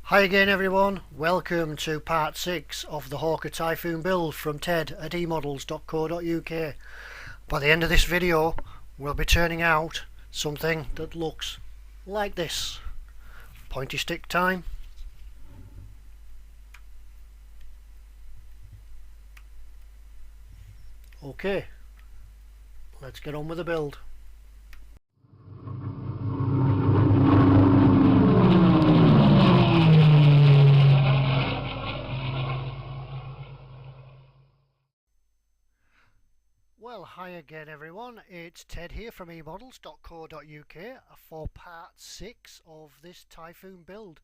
Hi again everyone, welcome to part 6 of the Hawker Typhoon build from Ted at emodels.co.uk. By the end of this video we'll be turning out something that looks like this. Pointy stick time. Okay, let's get on with the build. Well, hi again everyone, it's Ted here from emodels.co.uk for part 6 of this Typhoon build.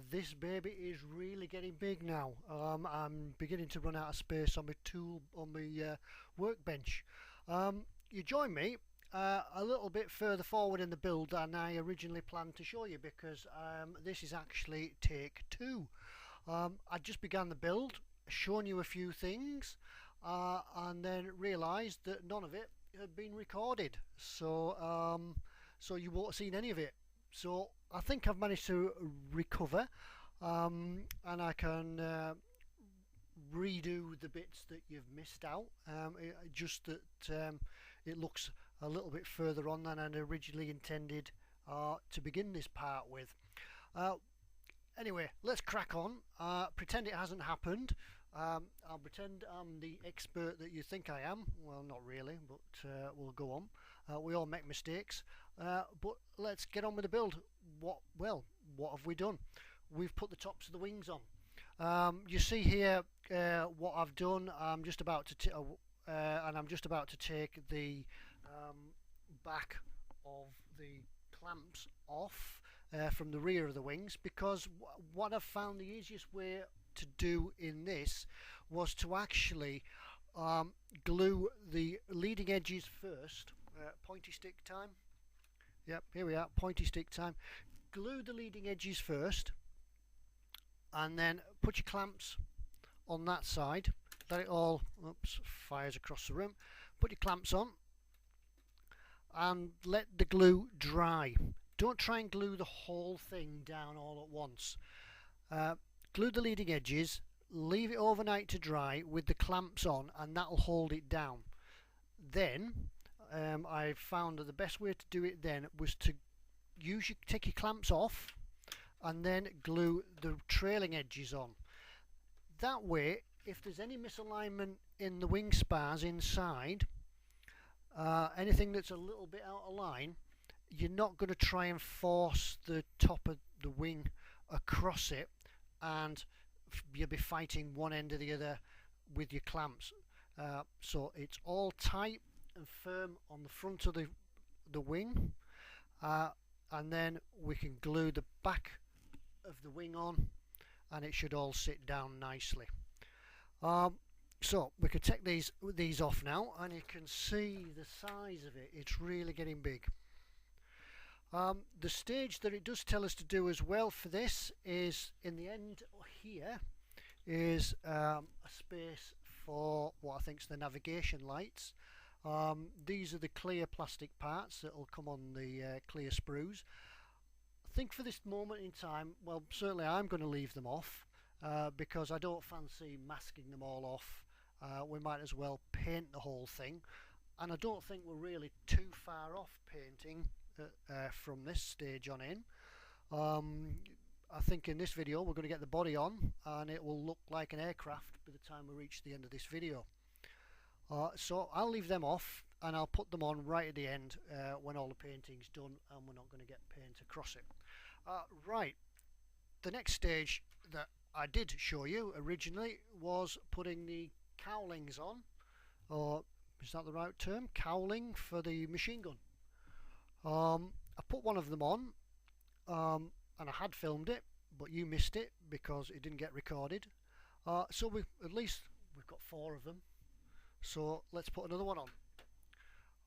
This baby is really getting big now. I'm beginning to run out of space on my workbench. You join me a little bit further forward in the build than I originally planned to show you, because this is actually take 2. I just began the build, shown you a few things, and then realised that none of it had been recorded, so you won't have seen any of it. So I think I've managed to recover, and I can redo the bits that you've missed out. Just that it looks a little bit further on than I'd originally intended to begin this part with. Anyway, let's crack on. Pretend it hasn't happened. I'll pretend I'm the expert that you think I am. Well, not really, but we'll go on. We all make mistakes, but let's get on with the build. What have we done? We've put the tops of the wings on. You see here what I've done. I'm just about to take the back of the clamps off from the rear of the wings, because what I've found the easiest way to do in this was to actually glue the leading edges first. Pointy stick time. Yep, here we are, pointy stick time. Glue the leading edges first, and then put your clamps on that side. Let it all, oops, fires across the room. Put your clamps on and let the glue dry. Don't try and glue the whole thing down all at once. Glue the leading edges, leave it overnight to dry with the clamps on, and that'll hold it down. Then I found that the best way to do it then was to take your clamps off and then glue the trailing edges on. That way, if there's any misalignment in the wing spars inside, anything that's a little bit out of line, you're not going to try and force the top of the wing across it, and you'll be fighting one end or the other with your clamps. So it's all tight and firm on the front of the wing, and then we can glue the back of the wing on, and it should all sit down nicely. So we can take these off now, and you can see the size of it. It's really getting big. The stage that it does tell us to do as well for this is, in the end here is a space for what I think is the navigation lights. These are the clear plastic parts that will come on the clear sprues. I think for this moment in time, well, certainly I'm going to leave them off, because I don't fancy masking them all off. We might as well paint the whole thing, and I don't think we're really too far off painting from this stage on in. I think in this video we're going to get the body on, and it will look like an aircraft by the time we reach the end of this video. So I'll leave them off, and I'll put them on right at the end when all the painting's done and we're not going to get paint across it. Right, the next stage that I did show you originally was putting the cowlings on, or is that the right term? Cowling for the machine gun. I put one of them on, and I had filmed it, but you missed it because it didn't get recorded. So at least we've got 4 of them. So let's put another one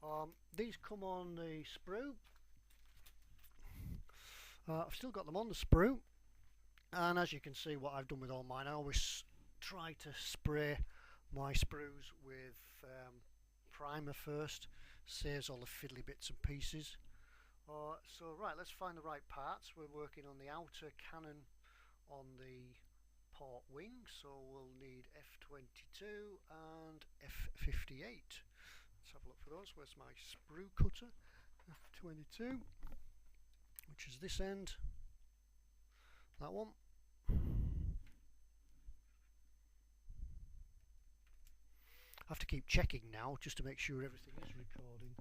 on. These come on the sprue. I've still got them on the sprue, and as you can see, what I've done with all mine, I always try to spray my sprues with primer first. Saves all the fiddly bits and pieces. So right, let's find the right parts. We're working on the outer cannon on the port wing, so we'll need F22 and F58. Let's have a look for those. Where's my sprue cutter? F22, which is this end, that one. I have to keep checking now just to make sure everything is recording.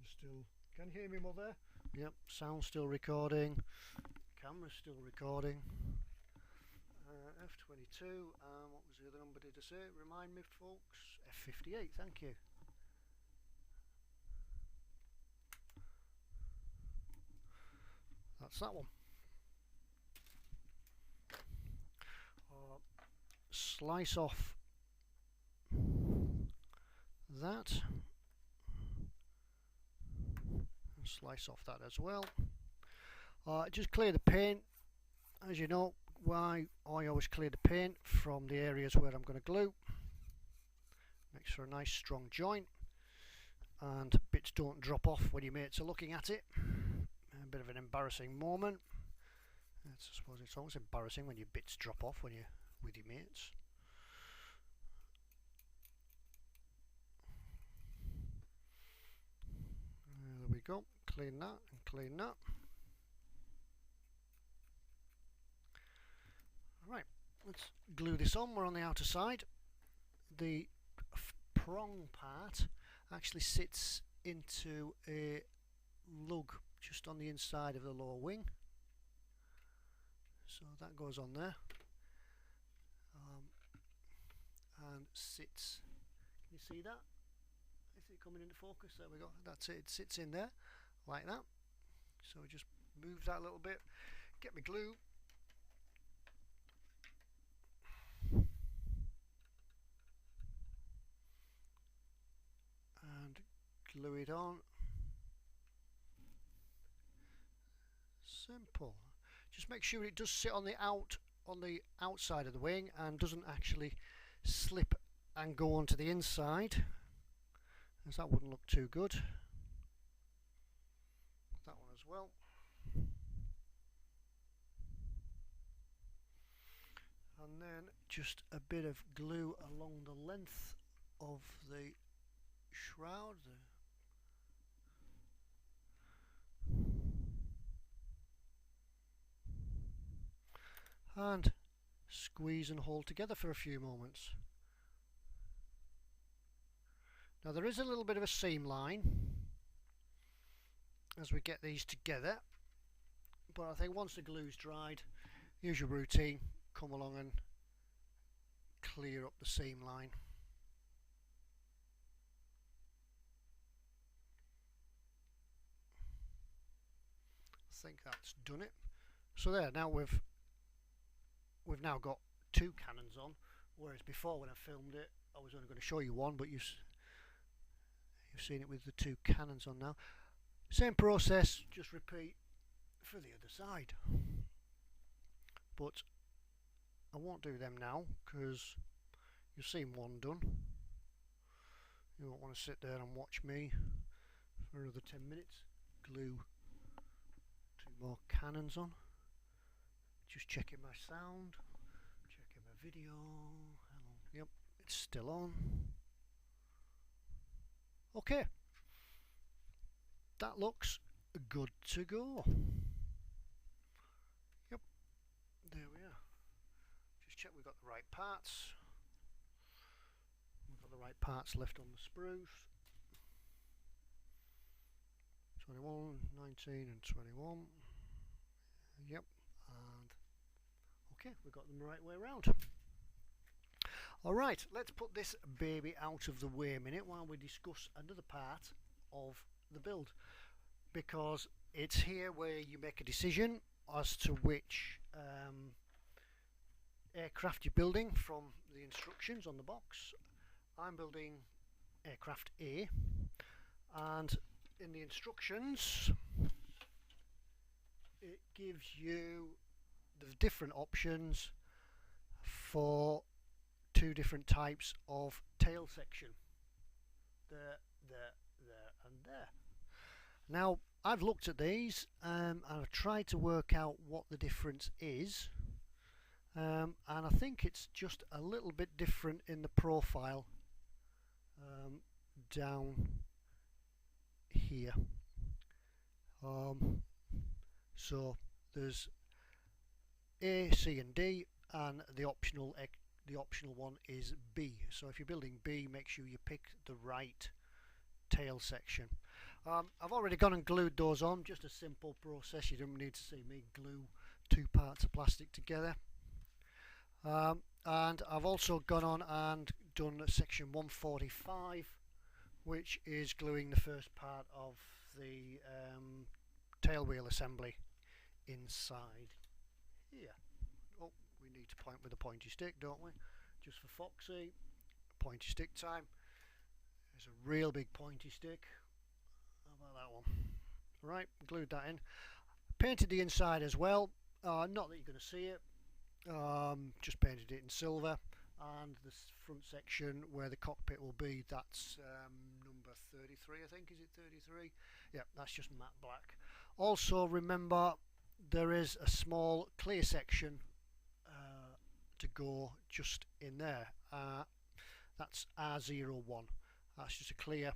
Still, can you hear me, Mother? Yep, sound's still recording, camera's still recording. F22, what was the other number did I say? Remind me, folks. F58, thank you. That's that one. Slice off that. And slice off that as well. Just clear the paint. As you know, why I always clear the paint from the areas where I'm going to glue. Makes for a nice strong joint, and bits don't drop off when your mates are looking at it. A bit of an embarrassing moment. I suppose it's always embarrassing when your bits drop off when you're with your mates. There we go. Clean that and clean that. Right, let's glue this on. We're on the outer side. The prong part actually sits into a lug just on the inside of the lower wing, so that goes on there and sits. Can you see that? Is it coming into focus? There we go. That's it. It sits in there like that. So just move that a little bit, get my glue, and glue it on. Simple. Just make sure it does sit on the outside of the wing and doesn't actually slip and go onto the inside, as that wouldn't look too good. That one as well. And then just a bit of glue along the length of the shroud. And squeeze and hold together for a few moments. Now there is a little bit of a seam line as we get these together, but I think once the glue's dried, usual routine, come along and clear up the seam line. I think that's done it. So there, now we've now got two cannons on, whereas before when I filmed it I was only going to show you one, but you've seen it with the two cannons on now. Same process, just repeat for the other side. But I won't do them now because you've seen one done. You won't want to sit there and watch me for another 10 minutes. Glue two more cannons on. Just checking my sound, checking my video. Hello. Yep, it's still on. Okay, that looks good to go. Yep, there we are. Just check we've got the right parts. We've got the right parts left on the sprues. 21, 19 and 21. Yep, and okay, we've got them the right way around. Alright, let's put this baby out of the way a minute while we discuss another part of the build, because it's here where you make a decision as to which aircraft you're building from the instructions on the box. I'm building aircraft A, and in the instructions it gives you the different options for two different types of tail section. There, and there. Now I've looked at these and I've tried to work out what the difference is, and I think it's just a little bit different in the profile down here. So there's A, C and D, and the optional one is B. So if you're building B, make sure you pick the right tail section. I've already gone and glued those on, just a simple process. You don't need to see me glue two parts of plastic together. And I've also gone on and done section 145, which is gluing the first part of the tail wheel assembly inside here. Oh, we need to point with a pointy stick, don't we? Just for Foxy, pointy stick time. There's a real big pointy stick. How about that one? Right, glued that in. Painted the inside as well. Not that you're going to see it. Just painted it in silver. And the front section where the cockpit will be, that's number 33, I think. Is it 33? Yeah, that's just matte black. Also remember, there is a small clear section to go just in there. That's R01. That's just a clear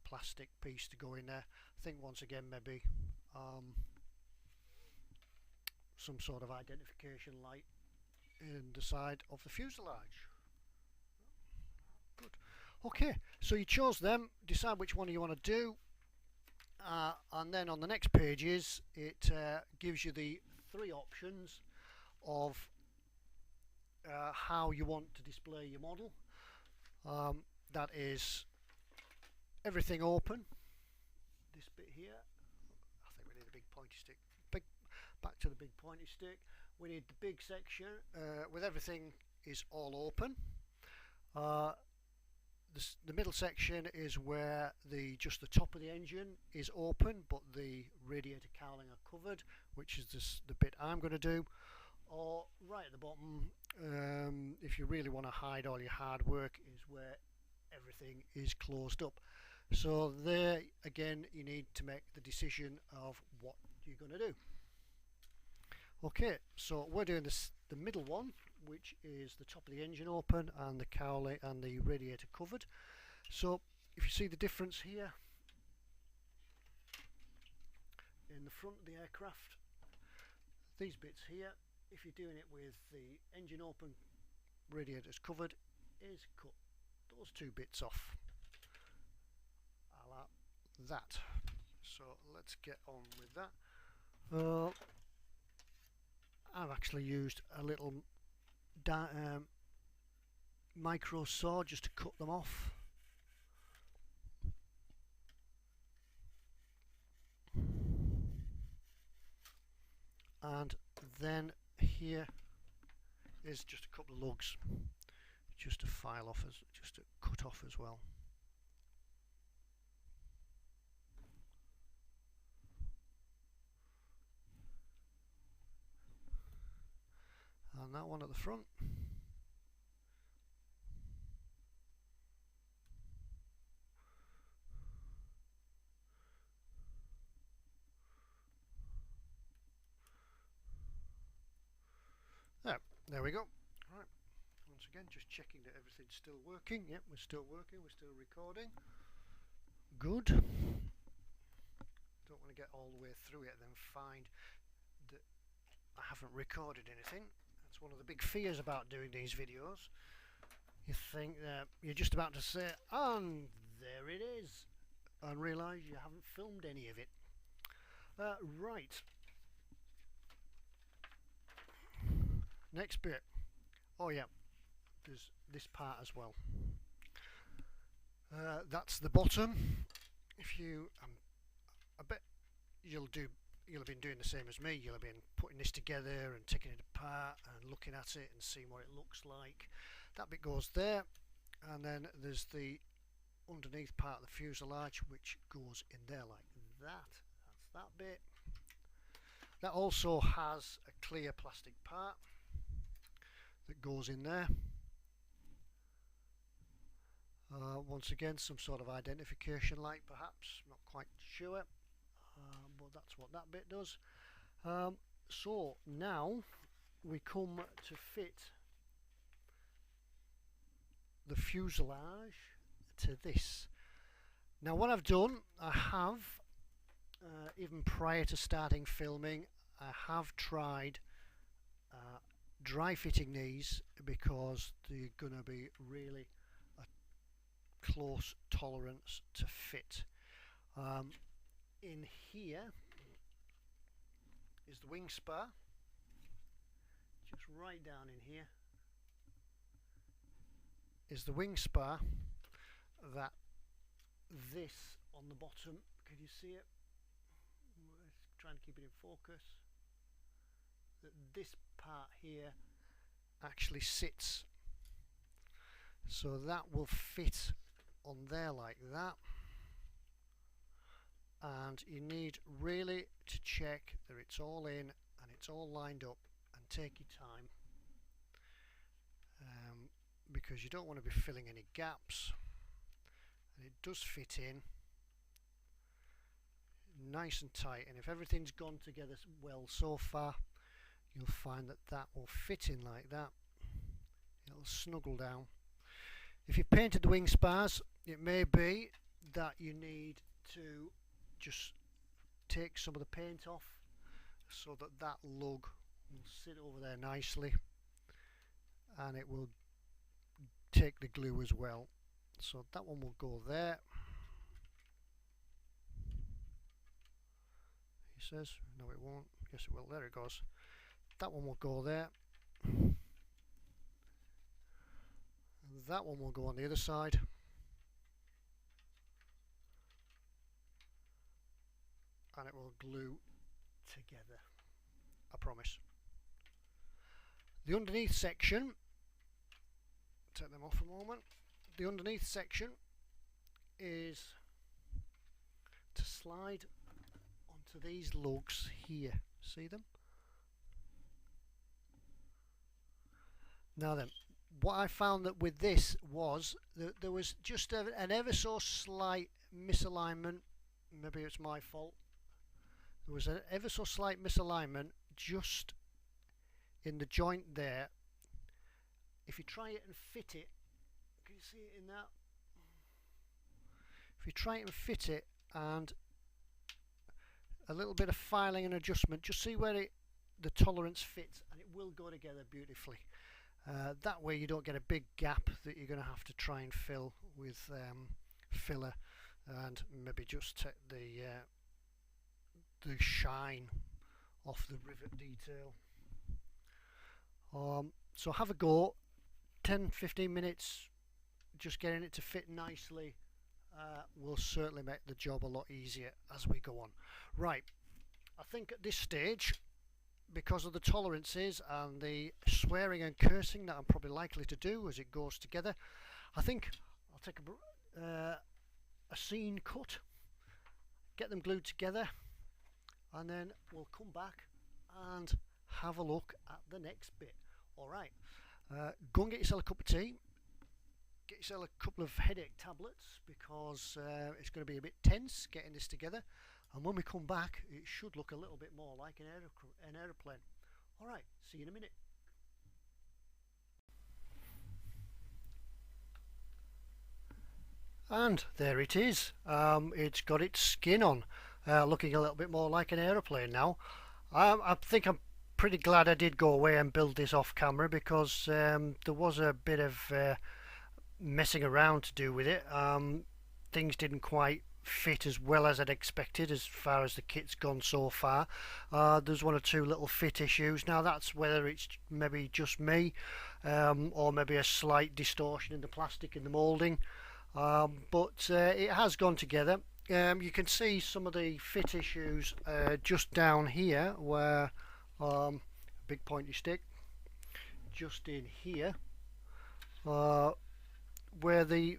plastic piece to go in there. I think once again maybe some sort of identification light in the side of the fuselage. Good. Okay, so you chose them, decide which one you want to do, and then on the next pages it gives you the three options of how you want to display your model. That is everything open, this bit here. I think we need a big pointy stick. Back to the big pointy stick. We need the big section with everything is all open. The middle section is where just the top of the engine is open, but the radiator cowling are covered, which is the bit I'm going to do. Or right at the bottom, if you really want to hide all your hard work, is where everything is closed up. So there again, you need to make the decision of what you're going to do. Okay, so we're doing the middle one, which is the top of the engine open and the cowling and the radiator covered. So if you see the difference here in the front of the aircraft, these bits here, if you're doing it with the engine open, radiators covered, is cut those two bits off, a la that. So let's get on with that. I've actually used a little micro saw just to cut them off. And then here is just a couple of lugs just to file off, just to cut off as well. And that one at the front. There we go. Right, once again just checking that everything's still working. Yep, we're still working, we're still recording. Good. Don't want to get all the way through it and then find that I haven't recorded anything. That's one of the big fears about doing these videos. You think that you're just about to say, and there it is, and realise you haven't filmed any of it. Right. Next bit. Oh yeah, there's this part as well. That's the bottom. If you, I bet you'll have been doing the same as me. You'll have been putting this together and taking it apart and looking at it and seeing what it looks like. That bit goes there, and then there's the underneath part of the fuselage which goes in there like that. That's that bit. That also has a clear plastic part that goes in there. Once again, some sort of identification light, perhaps, not quite sure, but that's what that bit does. So now we come to fit the fuselage to this. Now what I've done, I have even prior to starting filming, I have tried dry fitting these because they're going to be really a close tolerance to fit. In here is the wing spar, just right down in here is the wing spar that this on the bottom, can you see it? Let's try and keep it in focus. That this part here actually sits, so that will fit on there like that. And you need really to check that it's all in and it's all lined up, and take your time, because you don't want to be filling any gaps, and it does fit in nice and tight. And if everything's gone together well so far, you'll find that that will fit in like that. It'll snuggle down. If you painted the wing spars, it may be that you need to just take some of the paint off so that that lug will sit over there nicely, and it will take the glue as well. So that one will go there. He says, no it won't. Yes it will. There it goes. That one will go there. That one will go on the other side. And it will glue together, I promise. The underneath section, take them off a moment. The underneath section is to slide onto these lugs here. See them? Now then, what I found that with this was that there was just an ever so slight misalignment. Maybe it's my fault. There was an ever so slight misalignment just in the joint there. If you try it and fit it, can you see it in that? If you try it and fit it, and a little bit of filing and adjustment, just see where the tolerance fits, and it will go together beautifully. That way you don't get a big gap that you're going to have to try and fill with filler, and maybe just take the shine off the rivet detail. So have a go. 10-15 minutes just getting it to fit nicely will certainly make the job a lot easier as we go on. Right, I think at this stage, because of the tolerances and the swearing and cursing that I'm probably likely to do as it goes together, I think I'll take a scene cut, get them glued together, and then we'll come back and have a look at the next bit. Alright, go and get yourself a cup of tea, get yourself a couple of headache tablets, because it's going to be a bit tense getting this together, and when we come back it should look a little bit more like an aeroplane. Alright, see you in a minute. And there it is. It's got its skin on, looking a little bit more like an aeroplane now. I think I'm pretty glad I did go away and build this off camera, because there was a bit of messing around to do with it. Things didn't quite fit as well as I'd expected as far as the kit's gone so far. There's one or two little fit issues. Now that's whether it's maybe just me, or maybe a slight distortion in the plastic in the moulding, but it has gone together. You can see some of the fit issues just down here, where big pointy stick just in here, where the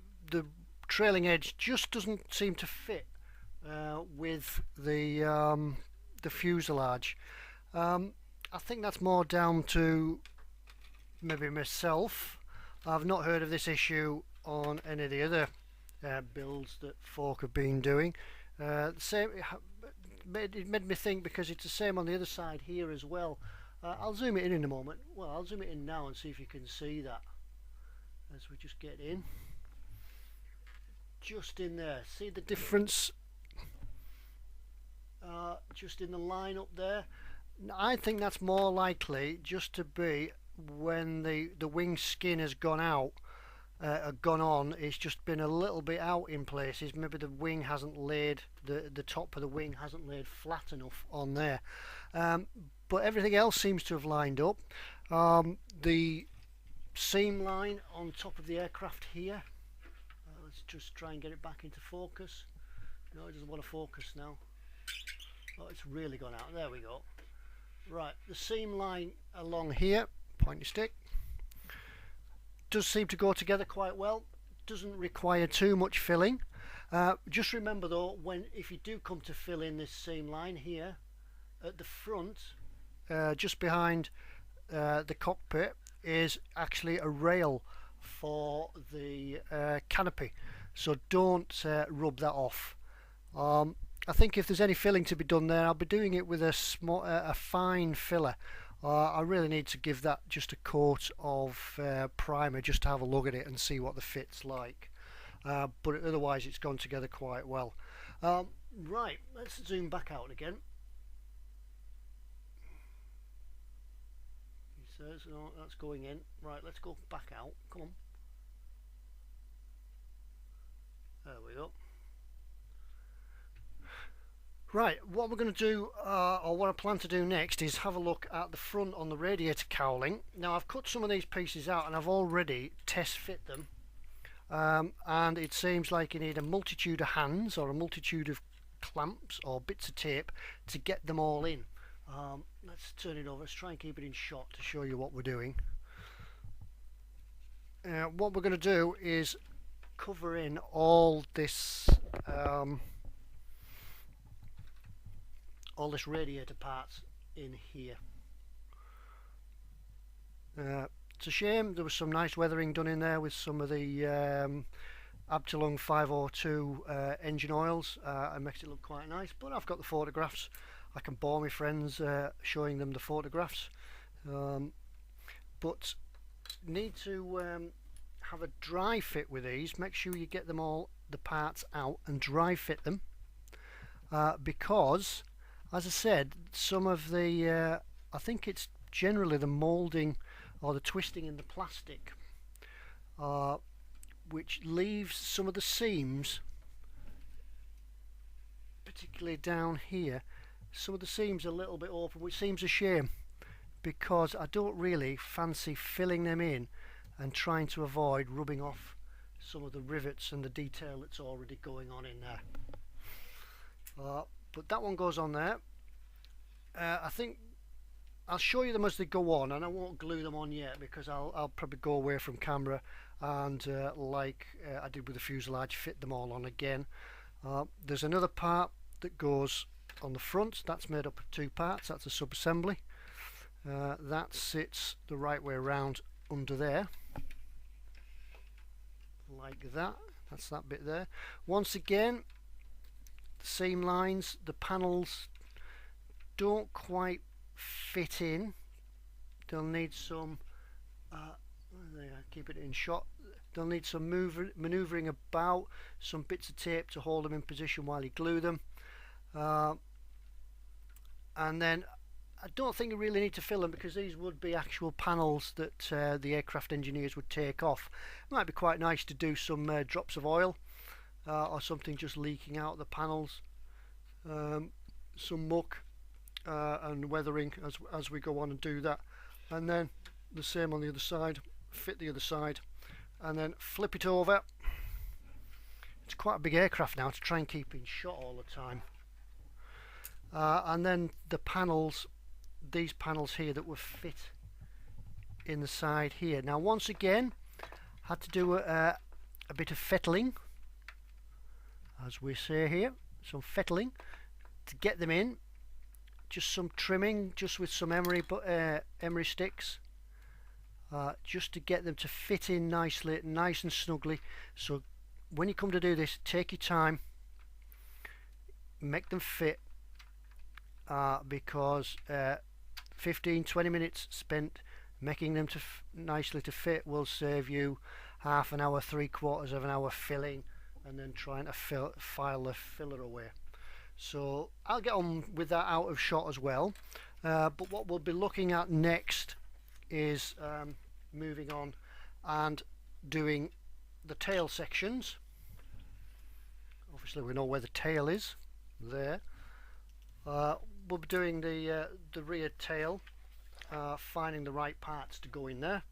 trailing edge just doesn't seem to fit with the fuselage. I think that's more down to maybe myself. I've not heard of this issue on any of the other builds that folk have been doing. Same, it made me think, because it's the same on the other side here as well. I'll zoom it in a moment. Well, I'll zoom it in now and see if you can see that as we just get in. Just in there, see the difference? Just in the line up there. I think that's more likely just to be when the wing skin has gone out, gone on. It's just been a little bit out in places. Maybe the wing hasn't laid, the top of the wing hasn't laid flat enough on there. But everything else seems to have lined up. The seam line on top of the aircraft here. Let's just try and get it back into focus. No, it doesn't want to focus now. Oh, it's really gone out. There we go. Right, the seam line along here, point your stick, does seem to go together quite well. Doesn't require too much filling. Just remember though, if you do come to fill in this seam line here, at the front, just behind the cockpit, is actually a rail for the canopy, so don't rub that off. I think if there's any filling to be done there, I'll be doing it with a fine filler. I really need to give that just a coat of primer just to have a look at it and see what the fit's like. But otherwise it's gone together quite well. Right, let's zoom back out again. He says, no, that's going in. Right, let's go back out. Come on. There we go. Right, what we're going to do, or what I plan to do next, is have a look at the front on the radiator cowling. Now I've cut some of these pieces out and I've already test fit them, and it seems like you need a multitude of hands or a multitude of clamps or bits of tape to get them all in. Let's turn it over, let's try and keep it in shot to show you what we're doing. What we're going to do is cover in all this radiator parts in here. It's a shame there was some nice weathering done in there with some of the Abteilung 502 engine oils. It makes it look quite nice, but I've got the photographs. I can bore my friends showing them the photographs, but need to have a dry fit with these. Make sure you get them all, the parts out, and dry fit them, because as I said, some of the I think it's generally the moulding or the twisting in the plastic, which leaves some of the seams, particularly down here, some of the seams a little bit open, which seems a shame, because I don't really fancy filling them in and trying to avoid rubbing off some of the rivets and the detail that's already going on in there. But that one goes on there. I think I'll show you them as they go on, and I won't glue them on yet because I'll probably go away from camera and like I did with the fuselage, fit them all on again. There's another part that goes on the front. That's made up of two parts. That's a sub-assembly. That sits the right way around under there, like that. That's that bit there. Once again, the seam lines, the panels don't quite fit in. They'll need some keep it in shot. They'll need some maneuvering about, some bits of tape to hold them in position while you glue them, and then I don't think you really need to fill them, because these would be actual panels that the aircraft engineers would take off. It might be quite nice to do some drops of oil or something just leaking out the panels, some muck and weathering as we go on and do that, and then the same on the other side. Fit the other side and then flip it over. It's quite a big aircraft now to try and keep in shot all the time. And then the panels, these panels here that would fit in the side here. Now once again, had to do a bit of fettling, as we say here, some fettling to get them in. Just some trimming, just with some emery sticks, just to get them to fit in nicely, nice and snugly. So when you come to do this, take your time, make them fit, because 15-20 minutes spent making them to nicely to fit will save you half an hour, 3/4 of an hour filling, and then trying to file the filler away. So I'll get on with that out of shot as well. But what we'll be looking at next is moving on and doing the tail sections. Obviously we know where the tail is there. We'll be doing the rear tail, finding the right parts to go in there,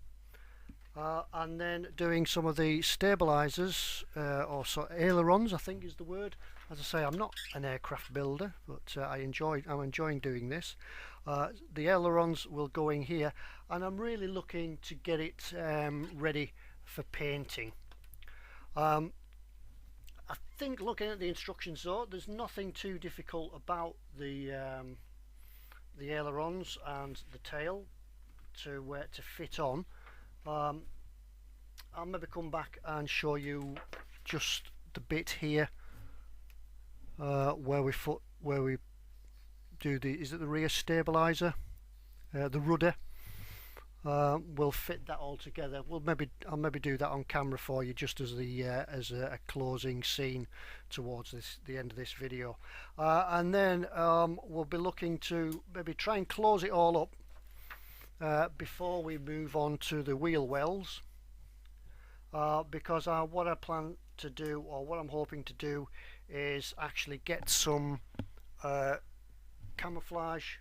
and then doing some of the stabilizers, or sort of ailerons I think is the word. As I say, I'm not an aircraft builder, but I'm enjoying doing this. The ailerons will go in here, and I'm really looking to get it ready for painting. I think looking at the instructions though, there's nothing too difficult about the ailerons and the tail to fit on. I'll maybe come back and show you just the bit here where we do the, is it the rear stabilizer, the rudder. We'll fit that all together. I'll maybe do that on camera for you, just as a closing scene towards the end of this video, and then we'll be looking to maybe try and close it all up before we move on to the wheel wells, because what I plan to do, or what I'm hoping to do, is actually get some camouflage,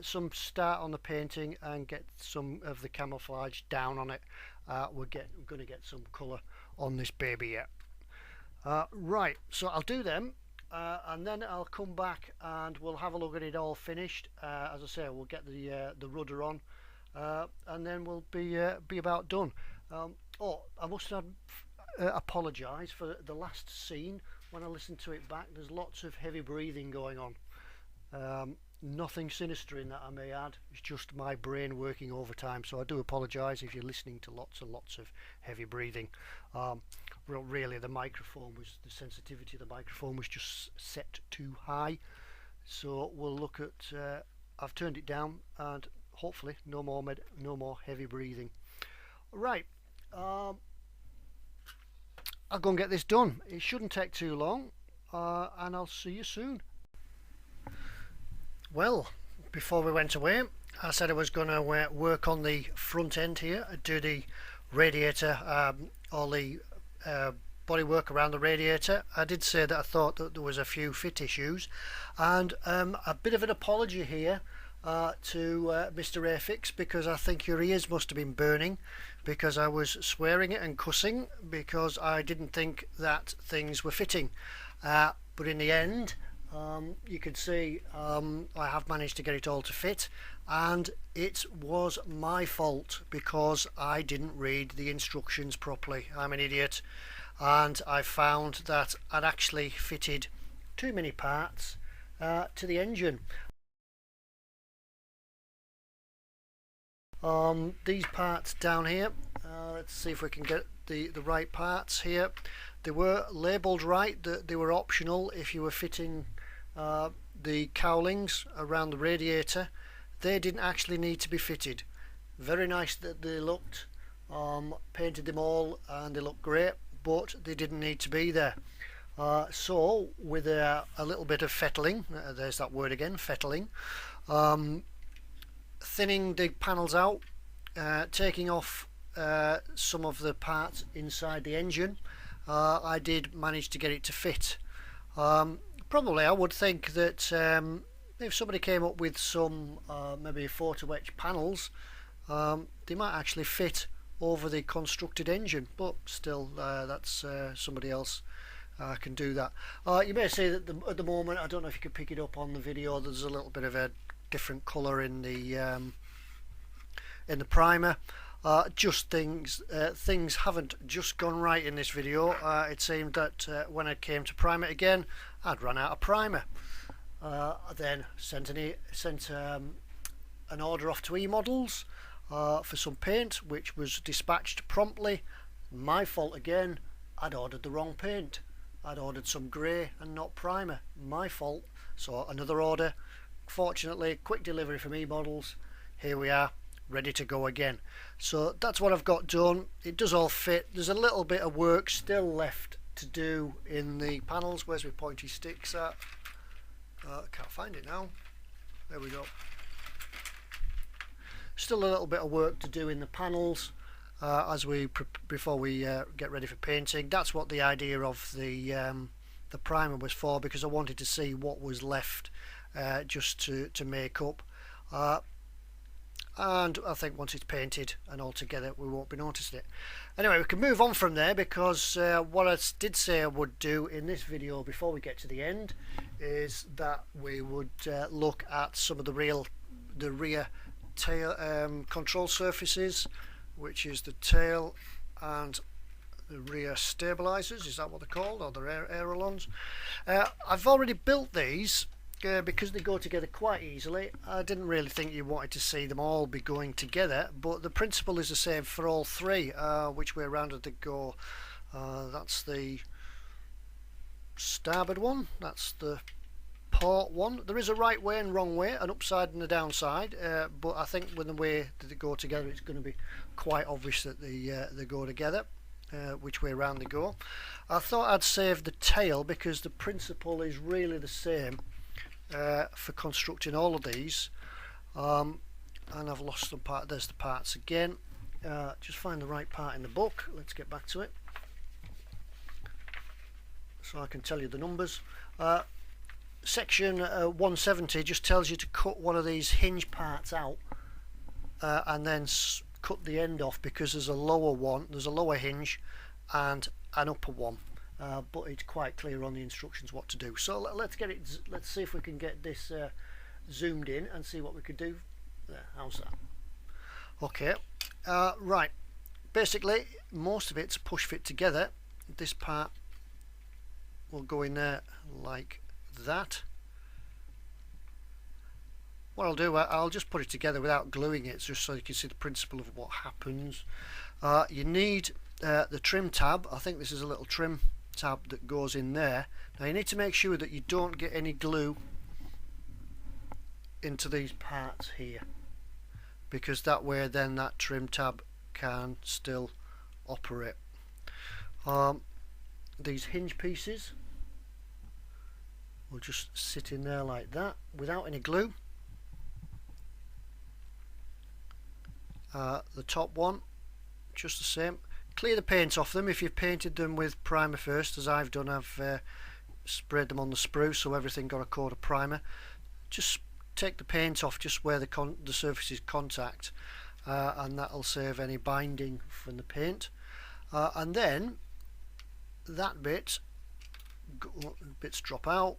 some start on the painting and get some of the camouflage down on it. We're going to get some colour on this baby yet. Right, so I'll do them, and then I'll come back and we'll have a look at it all finished. As I say, we'll get the rudder on, and then we'll be about done. Oh, I must apologise for the last scene. When I listened to it back, there's lots of heavy breathing going on. Nothing sinister in that, I may add. It's just my brain working overtime, so I do apologise if you're listening to lots and lots of heavy breathing. Really, the sensitivity of the microphone was just set too high, so we'll look at, I've turned it down, and hopefully no more heavy breathing. Right, I'll go and get this done. It shouldn't take too long, and I'll see you soon. Well, before we went away, I said I was going to work on the front end here, do the radiator, all the bodywork around the radiator. I did say that I thought that there was a few fit issues, and a bit of an apology here to Mr. Airfix, because I think your ears must have been burning, because I was swearing and cussing because I didn't think that things were fitting, but in the end, you can see I have managed to get it all to fit, and it was my fault because I didn't read the instructions properly. I'm an idiot, and I found that I'd actually fitted too many parts to the engine. These parts down here, let's see if we can get the right parts here. They were labelled right, that they were optional if you were fitting the cowlings around the radiator. They didn't actually need to be fitted. Very nice that they looked. Painted them all and they look great, but they didn't need to be there. So with a little bit of fettling, there's that word again, fettling, thinning the panels out, taking off some of the parts inside the engine, I did manage to get it to fit. Probably I would think that if somebody came up with some maybe photo etch panels, they might actually fit over the constructed engine, but still that's somebody else can do that. You may say that at the moment, I don't know if you can pick it up on the video, there's a little bit of a different colour in the primer. Just things haven't just gone right in this video. It seemed that when I came to prime it again, I'd run out of primer. I then sent an order off to E-Models for some paint, which was dispatched promptly. My fault again, I'd ordered the wrong paint. I'd ordered some grey and not primer. My fault. So another order fortunately, quick delivery from E-Models. Here we are, ready to go again. So that's what I've got done. It does all fit. There's a little bit of work still left to do in the panels. Where's my pointy sticks at? Can't find it now. There we go. Still a little bit of work to do in the panels before we get ready for painting. That's what the idea of the primer was for, because I wanted to see what was left just to make up. And I think once it's painted and all together, we won't be noticing it. Anyway, we can move on from there, because what I did say I would do in this video before we get to the end is that we would look at some of the rear tail control surfaces, which is the tail and the rear stabilizers. Is that what they're called, or they're ailerons? I've already built these because they go together quite easily. I didn't really think you wanted to see them all be going together, but the principle is the same for all three. Which way around did they go? That's the starboard one, that's the port one. There is a right way and wrong way, an upside and a downside, but I think with the way that they go together, it's going to be quite obvious that they go together, which way around they go. I thought I'd save the tail because the principle is really the same for constructing all of these, and I've lost some part. There's the parts again. Just find the right part in the book. Let's get back to it so I can tell you the numbers. Section 170 just tells you to cut one of these hinge parts out and then cut the end off, because there's a lower hinge and an upper one. But it's quite clear on the instructions what to do. So let's see if we can get this zoomed in and see what we could do there. How's that? Okay, right, basically most of it's push fit together. This part will go in there like that. What I'll do, I'll just put it together without gluing it, just so you can see the principle of what happens. You need the trim tab. I think this is a little trim tab that goes in there. Now you need to make sure that you don't get any glue into these parts here, because that way then that trim tab can still operate. These hinge pieces will just sit in there like that without any glue. The top one just the same. Clear the paint off them if you've painted them with primer first, as I've done. I've sprayed them on the sprue so everything got a coat of primer. Just take the paint off just where the surfaces contact, and that'll save any binding from the paint. And then that bits drop out.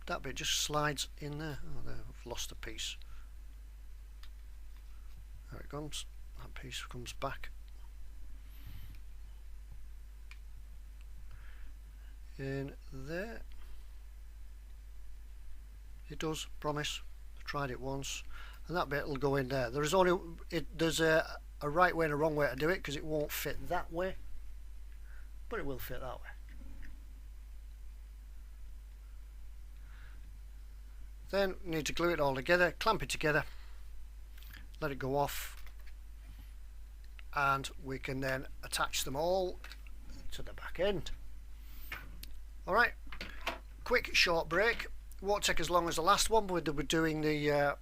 That bit just slides in there. Oh, there, I've lost a piece. There it comes. That piece comes back in there. It does, promise. I tried it once, and that bit will go in there. There's a right way and a wrong way to do it, because it won't fit that way, but it will fit that way. Then you need to glue it all together, clamp it together, let it go off, and we can then attach them all to the back end. Alright, quick short break. Won't take as long as the last one. We're doing the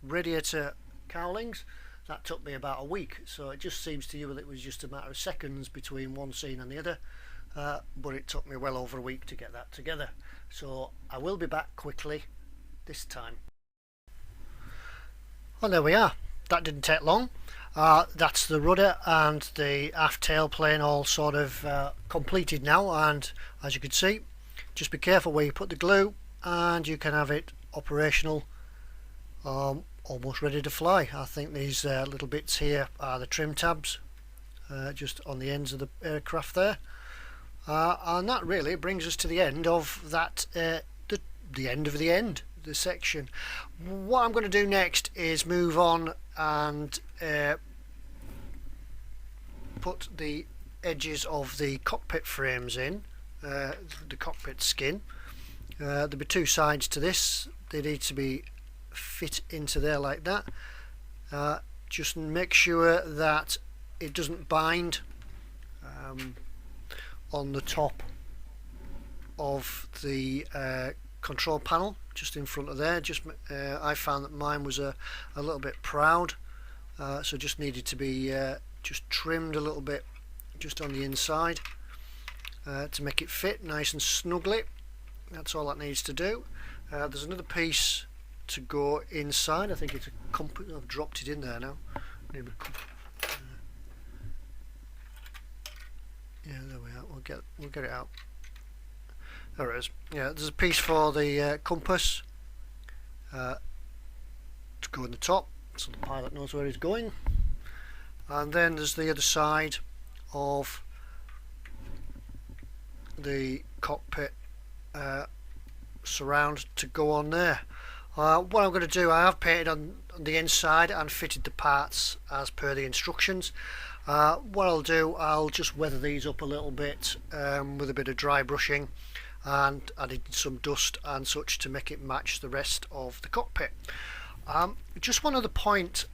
radiator cowlings. That took me about a week, so it just seems to you that it was just a matter of seconds between one scene and the other, but it took me well over a week to get that together. So I will be back quickly this time. Well, there we are. That didn't take long. That's the rudder and the aft tail plane all sort of completed now, and as you can see, just be careful where you put the glue and you can have it operational, almost ready to fly. I think these little bits here are the trim tabs, just on the ends of the aircraft there, and that really brings us to the end of that, the end of the end, the section. What I'm going to do next is move on and put the edges of the cockpit frames in, the cockpit skin. There'll be two sides to this. They need to be fit into there like that. Just make sure that it doesn't bind on the top of the control panel, just in front of there. Just I found that mine was a little bit proud, so just needed to be just trimmed a little bit just on the inside to make it fit nice and snugly. That's all that needs to do. There's another piece to go inside. I think it's a compass. I've dropped it in there now. Yeah, there we are. We'll get it out. There it is. Yeah, there's a piece for the compass to go in the top, so the pilot knows where he's going. And then there's the other side of the cockpit surround to go on there. What I'm going to do, I have painted on the inside and fitted the parts as per the instructions. What I'll do, I'll just weather these up a little bit with a bit of dry brushing and added some dust and such to make it match the rest of the cockpit. Just one other point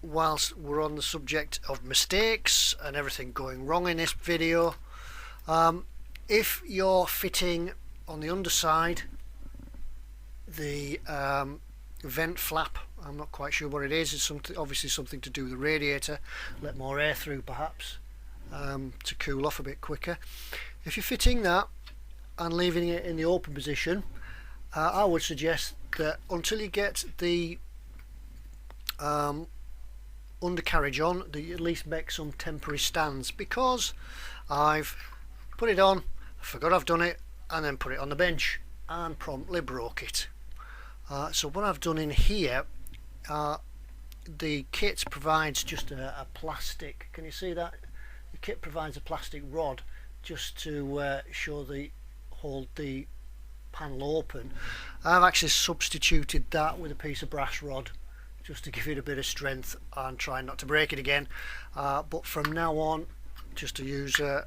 whilst we're on the subject of mistakes and everything going wrong in this video. If you're fitting on the underside the vent flap, I'm not quite sure what it is. It's something, obviously something to do with the radiator, let more air through perhaps to cool off a bit quicker. If you're fitting that and leaving it in the open position, I would suggest that until you get the undercarriage on, that you at least make some temporary stands, because I've put it on, forgot I've done it, and then put it on the bench and promptly broke it. So what I've done in here, the kit provides just a plastic, can you see that? The kit provides a plastic rod just to hold the panel open. I've actually substituted that with a piece of brass rod just to give it a bit of strength and try not to break it again. But from now on, just to use a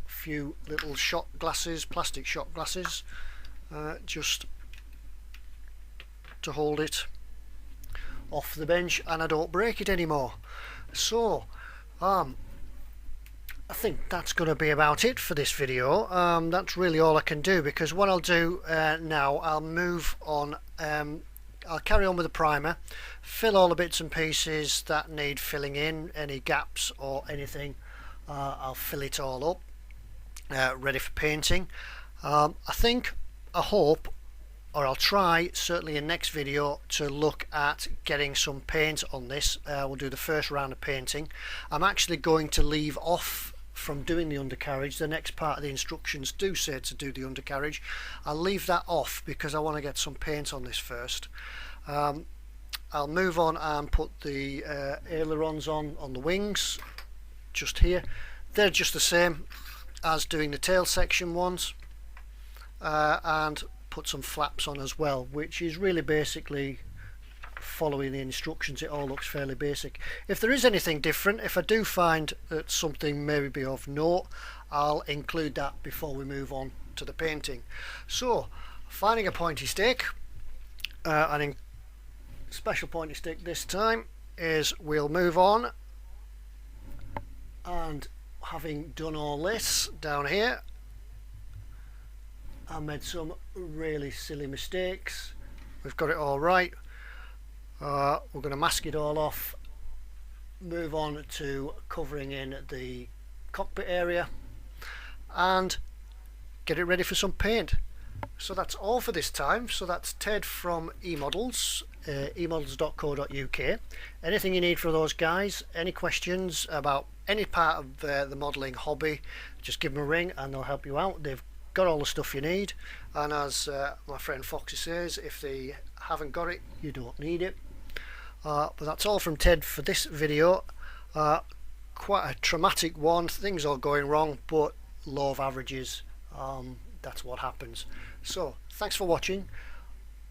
few little shot glasses, plastic shot glasses, just to hold it off the bench and I don't break it anymore. So I think that's going to be about it for this video. That's really all I can do, because what I'll do now, I'll move on. I'll carry on with the primer, fill all the bits and pieces that need filling in, any gaps or anything. I'll fill it all up, ready for painting. I hope, or I'll try certainly in next video to look at getting some paint on this. We'll do the first round of painting. I'm actually going to leave off from doing the undercarriage. The next part of the instructions do say to do the undercarriage. I'll leave that off because I want to get some paint on this first. I'll move on and put the ailerons on the wings just here. They're just the same as doing the tail section ones, and put some flaps on as well, which is really basically following the instructions. It all looks fairly basic. If there is anything different, if I do find that something may be of note, I'll include that before we move on to the painting. So finding a pointy stick, and in special pointy stick this time, is we'll move on, and having done all this down here, I made some really silly mistakes. We've got it all right. We're going to mask it all off, move on to covering in the cockpit area and get it ready for some paint. So that's all for this time. So that's Ted from eModels, emodels.co.uk. Anything you need for those guys, any questions about any part of the modelling hobby, just give them a ring and they'll help you out. They've got all the stuff you need, and as my friend Foxy says, if they haven't got it, you don't need it. But that's all from Ted for this video. Quite a traumatic one, things are going wrong, but law of averages, that's what happens. So thanks for watching.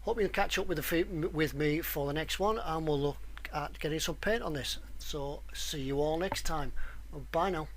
Hope you'll catch up with me for the next one, and we'll look at getting some paint on this. So see you all next time. Bye now.